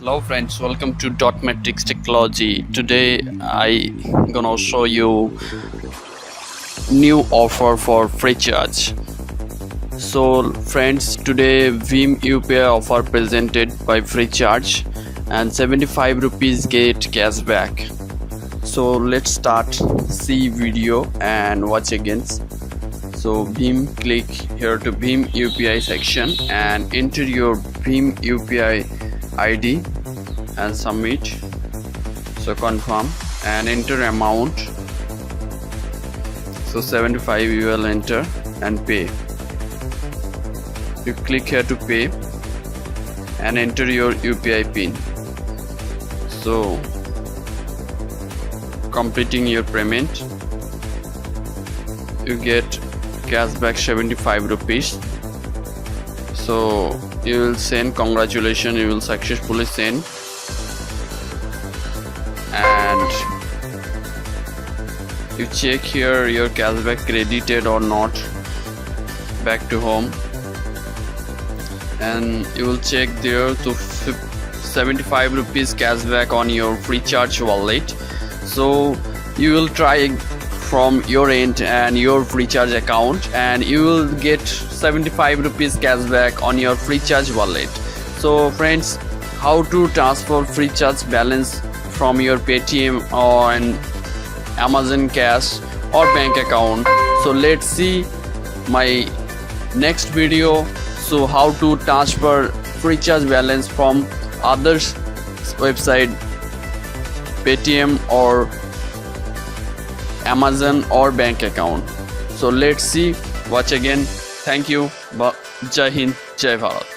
Hello friends, welcome to Dotmatrix Technology. Today I gonna show you new offer for Freecharge. So friends, today Bhim UPI offer presented by Freecharge and 75 rupees get cashback. So let's start see video and watch again. So Bhim, click here to Bhim UPI section and enter your Bhim UPI ID and submit. So confirm and enter amount. So 75 you will enter and pay. You click here to pay and enter your UPI pin. So completing your payment, you get cashback 75 rupees. So you will send congratulations, you will successfully send, and you check here your cashback credited or not. Back to home and you will check there to 75 rupees cashback on your Freecharge wallet. So you will try from your end and your Freecharge account and you will get 75 rupees cashback on your Freecharge wallet. So friends, how to transfer Freecharge balance from your Paytm or an Amazon Cash or bank account. So let's see my next video. So how to transfer Freecharge balance from others website, Paytm or Amazon or bank account. So let's see, watch again. Thank you. Jai Hind, Jai Bharat.